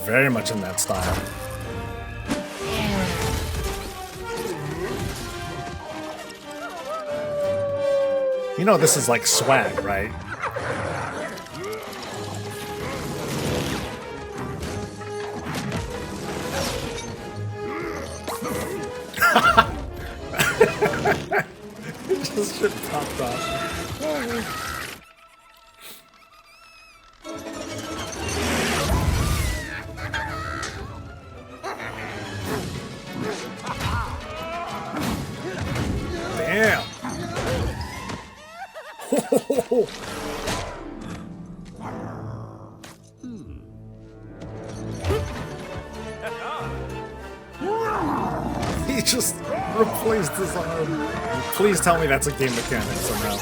very much in that style. You know this is like swag, right? Just shit popped off. Damn. He just replaced his arm. Please tell me that's a game mechanic somehow.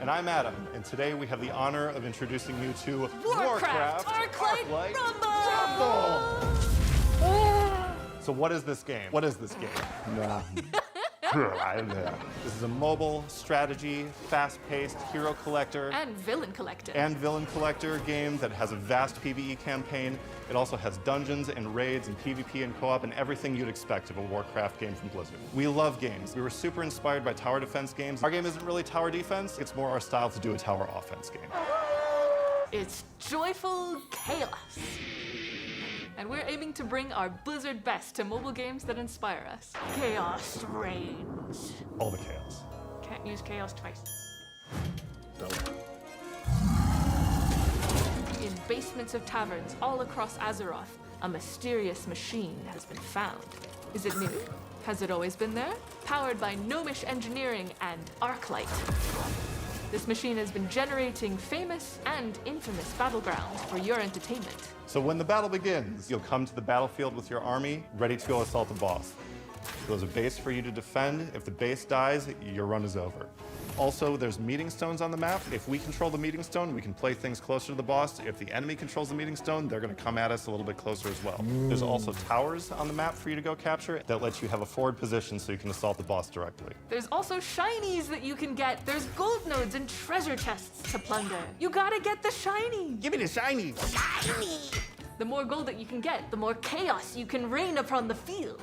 And I'm Adam, and today we have the honor of introducing you to Warcraft Arclight Rumble! So what is this game? What is this game? This is a mobile strategy, fast-paced hero collector and villain collector game that has a vast PvE campaign. It also has dungeons and raids and PvP and co-op and everything you'd expect of a Warcraft game from Blizzard. We love games. We were super inspired by tower defense games. Our game isn't really tower defense. It's more our style to do a tower offense game. It's joyful chaos. And we're aiming to bring our Blizzard best to mobile games that inspire us. Chaos reigns. All the chaos. Can't use chaos twice. Dope. In basements of taverns all across Azeroth, a mysterious machine has been found. Is it new? Has it always been there? Powered by gnomish engineering and Arclight. This machine has been generating famous and infamous battlegrounds for your entertainment. So when the battle begins, you'll come to the battlefield with your army, ready to go assault the boss. There's a base for you to defend. If the base dies, your run is over. Also, there's meeting stones on the map. If we control the meeting stone, we can play things closer to the boss. If the enemy controls the meeting stone, they're going to come at us a little bit closer as well. There's also towers on the map for you to go capture that let you have a forward position so you can assault the boss directly. There's also shinies that you can get. There's gold nodes and treasure chests to plunder. You gotta get the shiny. Give me the shiny! Shiny! The more gold that you can get, the more chaos you can rain upon the field.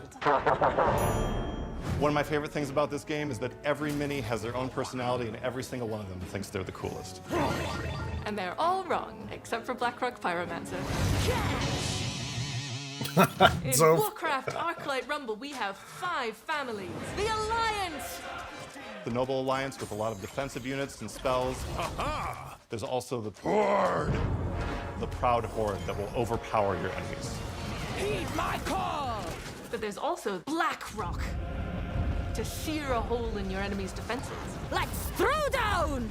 One of my favorite things about this game is that every mini has their own personality and every single one of them thinks they're the coolest. And they're all wrong, except for Blackrock Pyromancer. In Warcraft Arclight Rumble, we have 5 families. The Alliance! The Noble Alliance with a lot of defensive units and spells. There's also the Horde, the proud Horde that will overpower your enemies. Heed my call! But there's also Blackrock, to sear a hole in your enemy's defenses. Let's throw down!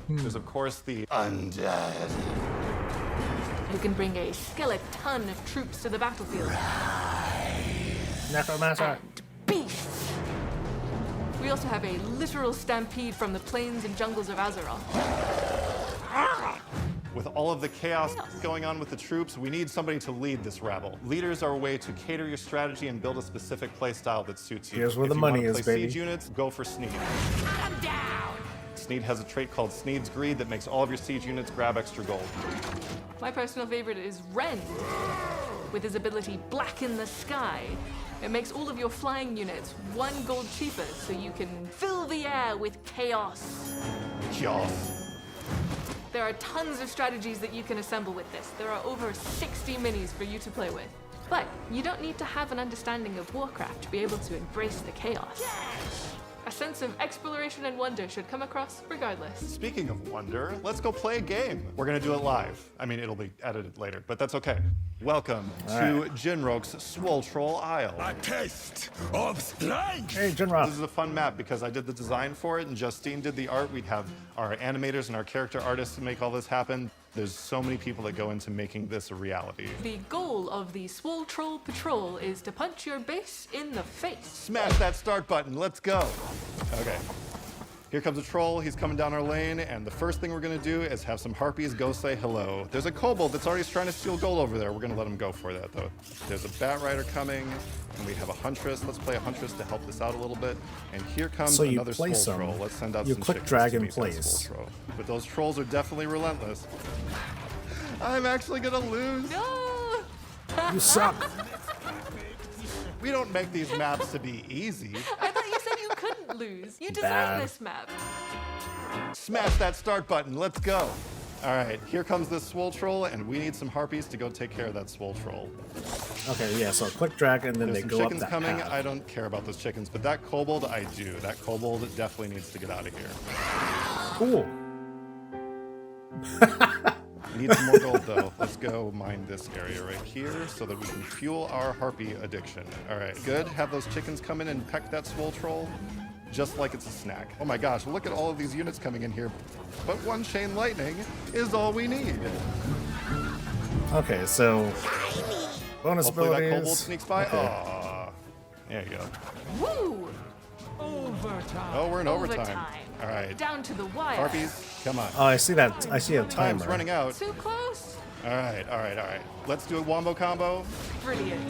There's of course the Undead, who can bring a skeleton of troops to the battlefield. Necromancer. And beasts. We also have a literal stampede from the plains and jungles of Azeroth. With all of the chaos going on with the troops, we need somebody to lead this rabble. Leaders are a way to cater your strategy and build a specific playstyle that suits you. Here's where the money is, baby. If you want to play siege units, go for Sneed. I'm down! Sneed has a trait called Sneed's Greed that makes all of your siege units grab extra gold. My personal favorite is Rend, with his ability Blacken the Sky. It makes all of your flying units 1 gold cheaper, so you can fill the air with chaos. Chaos. There are tons of strategies that you can assemble with this. There are over 60 minis for you to play with. But you don't need to have an understanding of Warcraft to be able to embrace the chaos. A sense of exploration and wonder should come across regardless. Speaking of wonder, let's go play a game. We're gonna do it live. I mean, it'll be edited later, but that's okay. Welcome to Jinrock's Swole Troll Isle. A taste of strength! Hey, Jinrock. This is a fun map because I did the design for it and Justine did the art. We'd have our animators and our character artists to make all this happen. There's so many people that go into making this a reality. The goal of the Swole Troll Patrol is to punch your base in the face. Smash that start button, let's go. Okay. Here comes a troll, he's coming down our lane, and the first thing we're gonna do is have some harpies go say hello. There's a kobold that's already trying to steal gold over there. We're gonna let him go for that though. There's a bat rider coming, and we have a huntress. Let's play a huntress to help this out a little bit. And here comes another soul troll. Let's send out some click chickens drag to in meet that place. soul troll. But those trolls are definitely relentless. I'm actually gonna lose. No! You suck. We don't make these maps to be easy. I thought you said you couldn't lose. You designed Bad. this map. Smash that start button, let's go. All right, here comes this swole troll, and we need some harpies to go take care of that swole troll. Okay, yeah, so click drag and then There's they some go up chickens that coming. path. I don't care about those chickens, but that kobold, I do. That kobold definitely needs to get out of here. Cool. Need some more gold, though. Let's go mine this area right here so that we can fuel our harpy addiction. All right, good. Have those chickens come in and peck that swole troll just like it's a snack. Oh my gosh, look at all of these units coming in here. But one chain lightning is all we need. Okay, so bonus Hopefully that abilities. kobold sneaks by. Okay. Aw, there you go. Woo! Oh, we're in overtime. All right, Down to the wire. harpies, come on. Oh, I see that. I see a Time's timer. running out. Too close. All right, all right, all right. Let's do a wombo combo. Brilliant.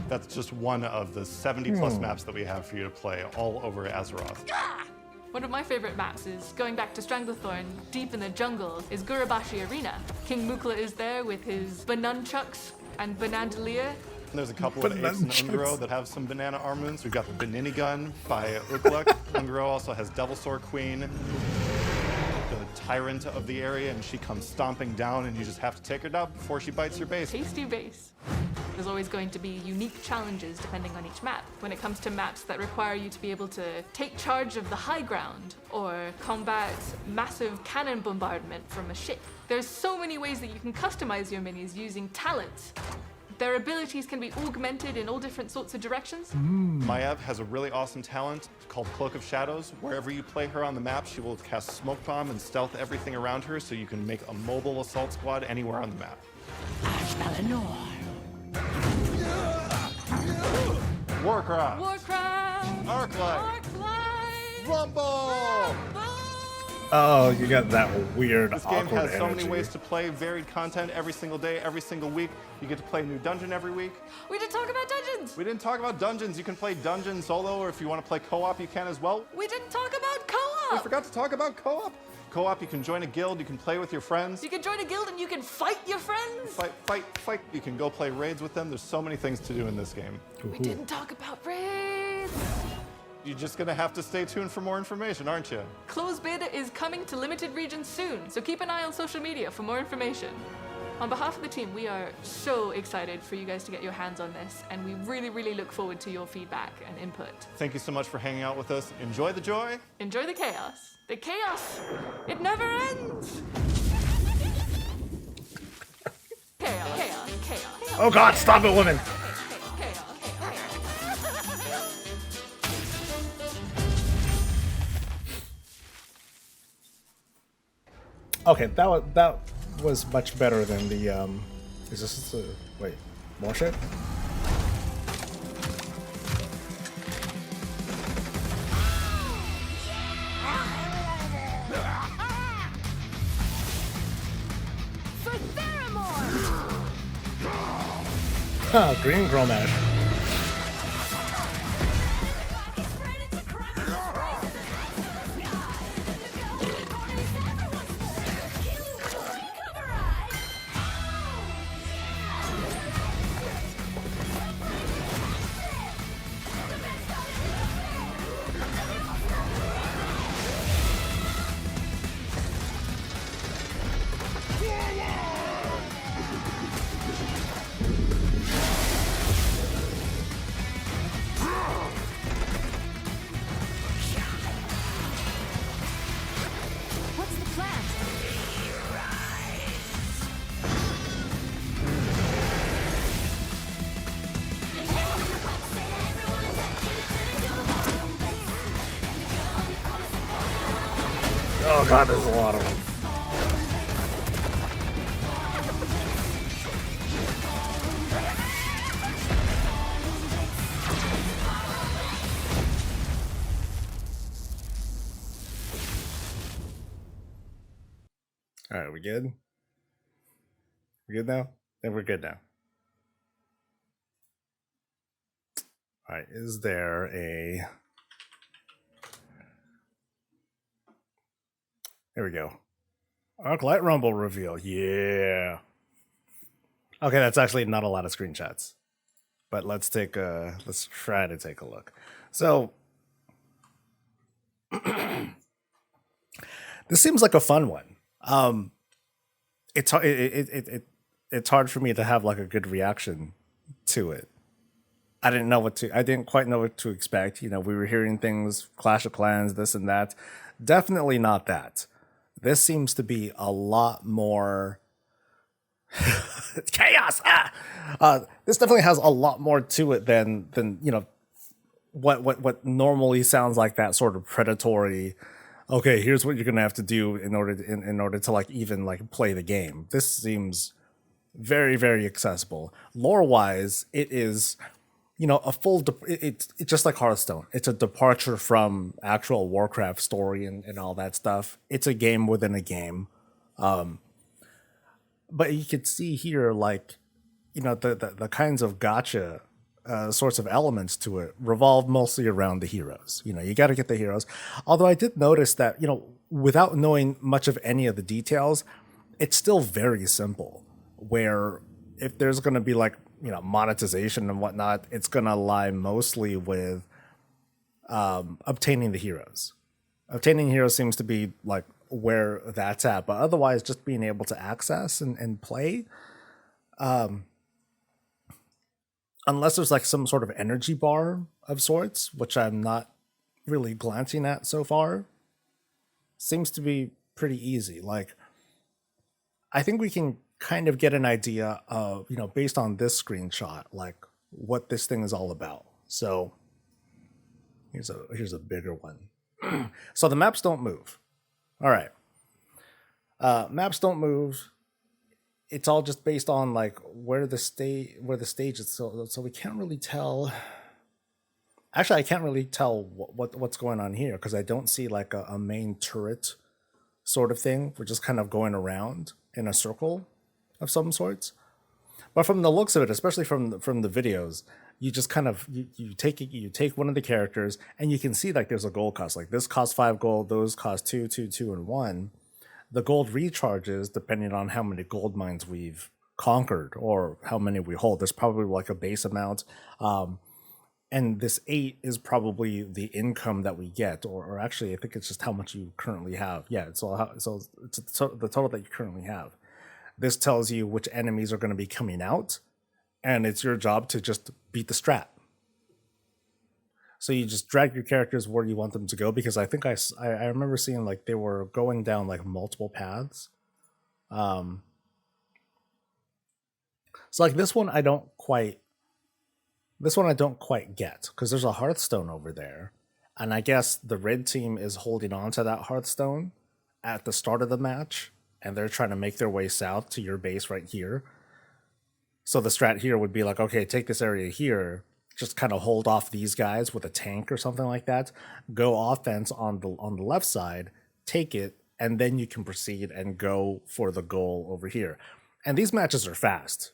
That's just one of the 70 plus maps that we have for you to play all over Azeroth. One of my favorite maps is going back to Stranglethorn, deep in the jungle, is Gurabashi Arena. King Mukla is there with his banunchucks and banandalier. There's a couple of apes in Banunchucks. Ungro that have some banana armaments. We've got the Banini gun by Ukluk. Ungro also has Devilsaur Queen, the tyrant of the area, and she comes stomping down, and you just have to take her down before she bites your base. Tasty base. There's always going to be unique challenges depending on each map. When it comes to maps that require you to be able to take charge of the high ground or combat massive cannon bombardment from a ship, there's so many ways that you can customize your minis using talents. Their abilities can be augmented in all different sorts of directions. Maiev has a really awesome talent called Cloak of Shadows. Wherever you play her on the map, she will cast Smoke Bomb and stealth everything around her, so you can make a mobile assault squad anywhere on the map. Warcraft Warcraft Arclight Arclight Rumble! Oh, you got that weird, This game awkward has so energy. many ways to play, varied content every single day, every single week. You get to play a new dungeon every week. We didn't talk about dungeons. We didn't talk about dungeons. You can play dungeon solo, or if you want to play co-op, you can as well. We didn't talk about We co-op. forgot to talk about co-op. Co-op, you can join a guild, you can play with your friends. You can join a guild and you can fight your friends. Fight. You can go play raids with them. There's so many things to do in this game. We didn't talk about raids. You're just gonna have to stay tuned for more information, aren't you? Closed beta is coming to limited regions soon, so keep an eye on social media for more information. On behalf of the team, we are so excited for you guys to get your hands on this, and we really, really look forward to your feedback and input. Thank you so much for hanging out with us. Enjoy the joy. Enjoy the chaos. The chaos, it never ends. Chaos. Oh God! Stop it, woman! Chaos. Okay, that was much better than the Is this wait, more shit? For Theramore! Huh, green Gromash. What's the plan? Oh God, there's a lot of them. All right, we good? We good now? Then we're good now. All right, is there a... There we go. Arclight Rumble reveal. Yeah. Okay, that's actually not a lot of screenshots. But let's try to take a look. So this seems like a fun one. It's hard for me to have like a good reaction to it. I didn't quite know what to expect. You know, we were hearing things, Clash of Clans, this and that. Definitely not that. This seems to be a lot more chaos. This definitely has a lot more to it than you know what normally sounds like that sort of predatory. Okay, here's what you're gonna have to do in order to like even like play the game. This seems very, very accessible. Lore wise, it is, you know, it's just like Hearthstone. It's a departure from actual Warcraft story and all that stuff. It's a game within a game. But you could see here, like, you know, the kinds of gotcha sorts of elements to it revolve mostly around the heroes. You know, you got to get the heroes. Although I did notice that, you know, without knowing much of any of the details, it's still very simple. Where if there's going to be like, you know, monetization and whatnot, it's going to lie mostly with obtaining the heroes. Obtaining heroes seems to be like where that's at, but otherwise just being able to access and play, unless there's like some sort of energy bar of sorts, which I'm not really glancing at so far, seems to be pretty easy. Like, I think we can kind of get an idea of, you know, based on this screenshot, like what this thing is all about. So here's a bigger one. So the maps don't move. All right. Maps don't move. It's all just based on like where the stage is. So we can't really tell. Actually, I can't really tell what's going on here because I don't see like a main turret sort of thing. We're just kind of going around in a circle of some sorts. But from the looks of it, especially from the videos, you just kind of you take one of the characters and you can see like there's a gold cost. Like this costs 5 gold, those cost 2, 2, 2, and 1. The gold recharges depending on how many gold mines we've conquered or how many we hold. There's probably like a base amount. And this 8 is probably the income that we get, or actually I think it's just how much you currently have. Yeah, so it's the total that you currently have. This tells you which enemies are going to be coming out, and it's your job to just beat the strat. So you just drag your characters where you want them to go, because I think I remember seeing like they were going down like multiple paths. So like this one I don't quite get, because there's a Hearthstone over there, and I guess the red team is holding on to that Hearthstone at the start of the match, and they're trying to make their way south to your base right here. So the strat here would be like, okay, take this area here, just kind of hold off these guys with a tank or something like that, go offense on the left side, take it, and then you can proceed and go for the goal over here. And these matches are fast.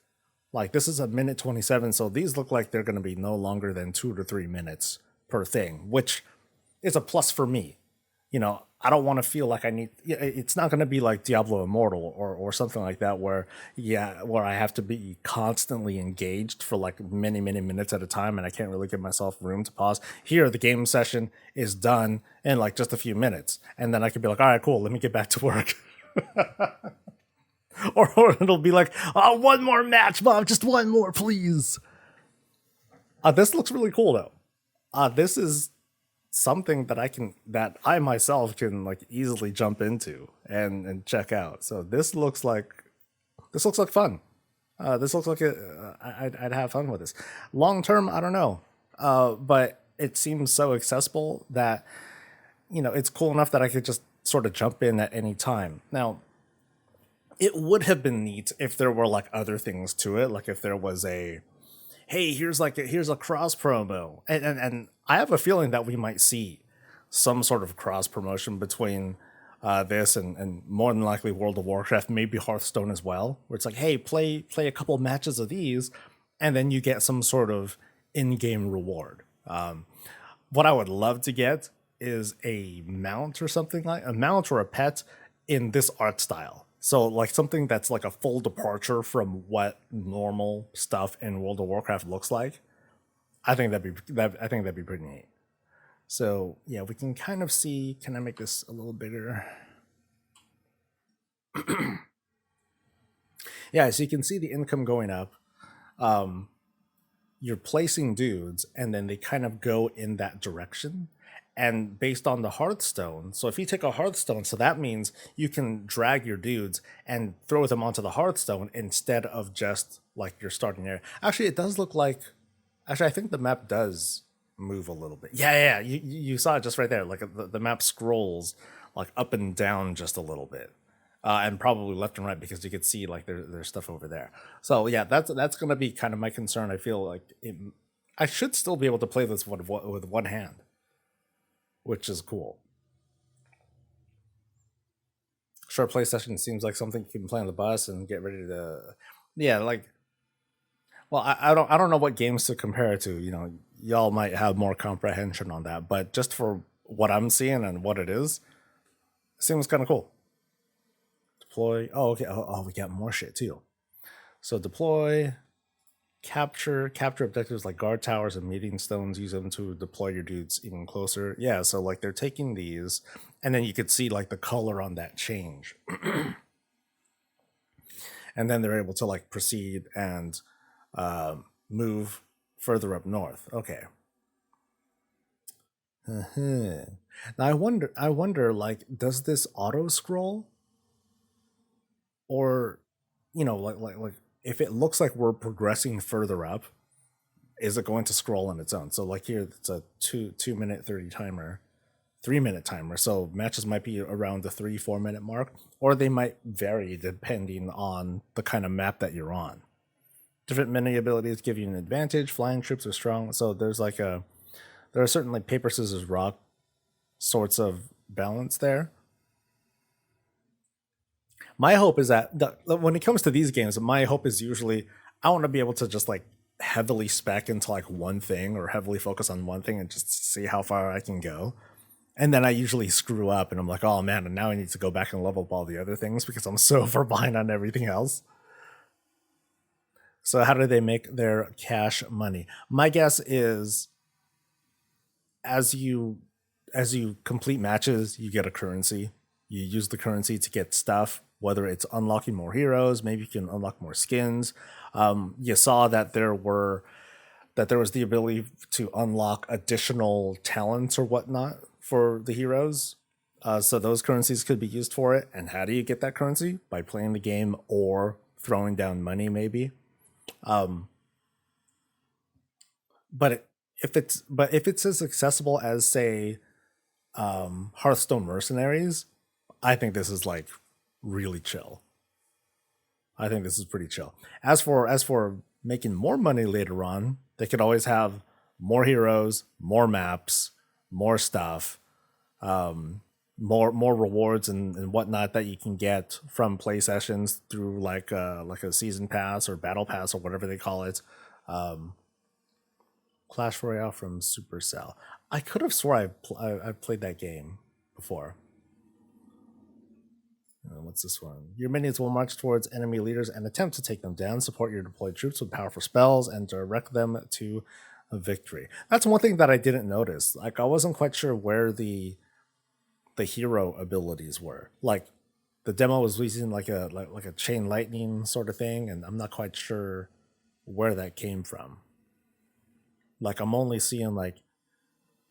Like this is a minute 27, so these look like they're going to be no longer than 2 to 3 minutes per thing, which is a plus for me. You know, I don't want to feel like it's not going to be like Diablo Immortal or something like that where I have to be constantly engaged for like many minutes at a time, and I can't really give myself room to pause. Here, the game session is done in like just a few minutes, and then I could be like, all right, cool, let me get back to work. or it'll be like, oh, one more match, Bob, just one more, please. This looks really cool though. This is something that I myself can like easily jump into and check out. So this looks like fun. This looks like I'd have fun with this. Long term, I don't know, but it seems so accessible that, you know, it's cool enough that I could just sort of jump in at any time. Now, it would have been neat if there were like other things to it, like if there was a, hey, here's a cross promo, and I have a feeling that we might see some sort of cross promotion between this and more than likely World of Warcraft, maybe Hearthstone as well, where it's like, hey, play a couple matches of these, and then you get some sort of in-game reward. What I would love to get is a mount or something, like a mount or a pet in this art style. So like something that's like a full departure from what normal stuff in World of Warcraft looks like. I think that'd be pretty neat. So yeah, we can kind of see. Can I make this a little bigger? Yeah, so you can see the income going up. You're placing dudes, and then they kind of go in that direction. And based on the Hearthstone, so if you take a Hearthstone, so that means you can drag your dudes and throw them onto the Hearthstone instead of just like your starting area. Actually, it does look like. Actually, I think the map does move a little bit. Yeah. You saw it just right there. Like the map scrolls like up and down just a little bit, and probably left and right because you could see like there's stuff over there. So yeah, that's gonna be kind of my concern. I feel like I should still be able to play this with one hand, which is cool. Short play session seems like something you can play on the bus and get ready to. Yeah, like. Well, I don't know what games to compare it to. You know, y'all might have more comprehension on that, but just for what I'm seeing and what it is, it seems kind of cool. Deploy. Oh, okay. Oh, we got more shit too. So deploy, capture objectives like guard towers and meeting stones. Use them to deploy your dudes even closer. Yeah. So like they're taking these, and then you could see like the color on that change, and then they're able to like proceed and move further up north. Okay. Now I wonder, like, does this auto scroll, or, you know, like if it looks like we're progressing further up, is it going to scroll on its own? So like here, it's a 2-minute 30 timer, 3-minute timer. So matches might be around the 3-4 minute mark, or they might vary depending on the kind of map that you're on. Different mini abilities give you an advantage. Flying troops are strong. So there's like there are certainly paper, scissors, rock sorts of balance there. My hope is that when it comes to these games, my hope is usually I want to be able to just like heavily spec into like one thing or heavily focus on one thing and just see how far I can go. And then I usually screw up and I'm like, oh man, and now I need to go back and level up all the other things because I'm so far behind on everything else. So how do they make their cash money? My guess is as you complete matches, you get a currency. You use the currency to get stuff, whether it's unlocking more heroes, maybe you can unlock more skins. You saw that there was the ability to unlock additional talents or whatnot for the heroes. So those currencies could be used for it. And how do you get that currency? By playing the game or throwing down money, maybe. But if it's as accessible as say Hearthstone Mercenaries, I think this is like really chill. I think this is pretty chill. As for making more money later on, they could always have more heroes, more maps, more stuff, more rewards and whatnot that you can get from play sessions through like a season pass or battle pass or whatever they call it. Clash Royale from Supercell. I could have swore I've played that game before. What's this one? Your minions will march towards enemy leaders and attempt to take them down. Support your deployed troops with powerful spells and direct them to a victory. That's one thing that I didn't notice. Like I wasn't quite sure where the hero abilities were. Like the demo was using like a chain lightning sort of thing, and I'm not quite sure where that came from. Like I'm only seeing like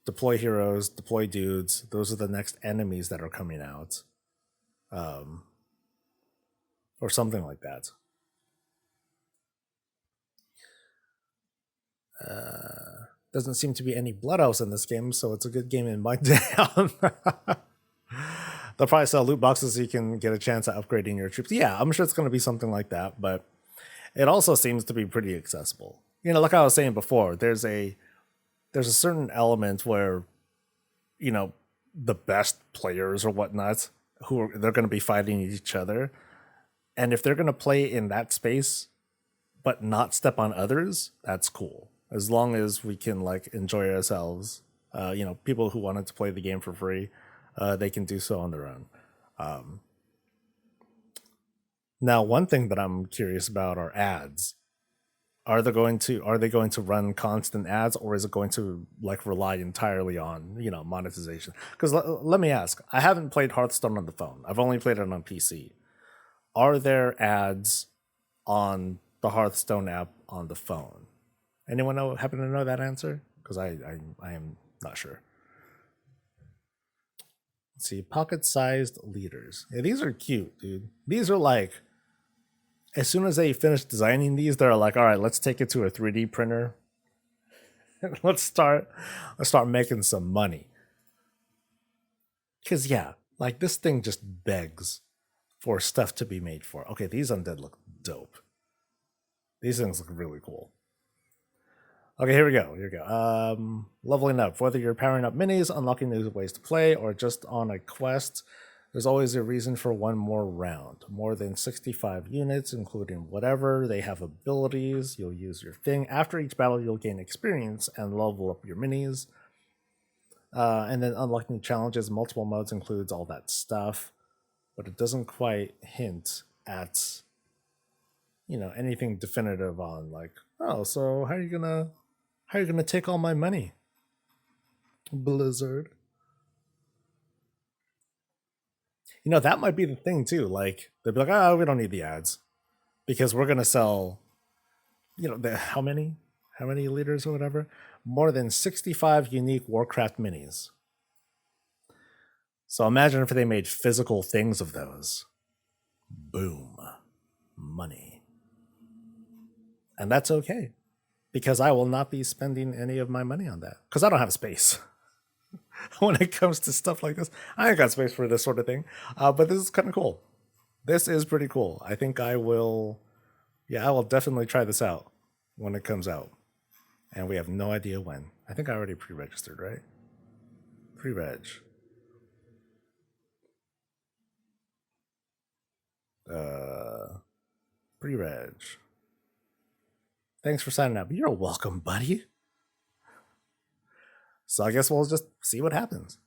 deploy heroes, deploy dudes. Those are the next enemies that are coming out. Or something like that. Doesn't seem to be any blood elves in this game, so it's a good game in my down. They'll probably sell loot boxes so you can get a chance at upgrading your troops. Yeah, I'm sure it's going to be something like that, but it also seems to be pretty accessible. You know, like I was saying before, there's a certain element where, you know, the best players or whatnot they're going to be fighting each other. And if they're going to play in that space, but not step on others, that's cool. As long as we can like enjoy ourselves, people who wanted to play the game for free, they can do so on their own. Now, one thing that I'm curious about are ads. Are they going to run constant ads, or is it going to like rely entirely on monetization? Because let me ask, I haven't played Hearthstone on the phone. I've only played it on PC. Are there ads on the Hearthstone app on the phone? Anyone happen to know that answer? Because I am not sure. Let's see, pocket-sized leaders. Yeah, these are cute, dude. These are like, as soon as they finish designing these, they're like, all right, let's take it to a 3D printer. let's start making some money. Because yeah, like this thing just begs for stuff to be made for. Okay, these undead look dope. These things look really cool. Okay, here we go. Leveling up. Whether you're powering up minis, unlocking new ways to play, or just on a quest, there's always a reason for one more round. More than 65 units, including whatever. They have abilities. You'll use your thing. After each battle, you'll gain experience and level up your minis. And then unlocking challenges, multiple modes includes all that stuff. But it doesn't quite hint at, anything definitive on like, oh, so how are you gonna take all my money, Blizzard? That might be the thing too. Like they'll be like, oh, we don't need the ads because we're gonna sell, how many liters or whatever, more than 65 unique Warcraft minis. So imagine if they made physical things of those. Boom, money, and that's okay because I will not be spending any of my money on that because I don't have space. When it comes to stuff like this, I ain't got space for this sort of thing. But this is kind of cool. This is pretty cool. I think I will definitely try this out when it comes out. And we have no idea when. I think I already pre-registered, right? Pre-reg. Pre-reg. Thanks for signing up. You're welcome, buddy. So I guess we'll just see what happens.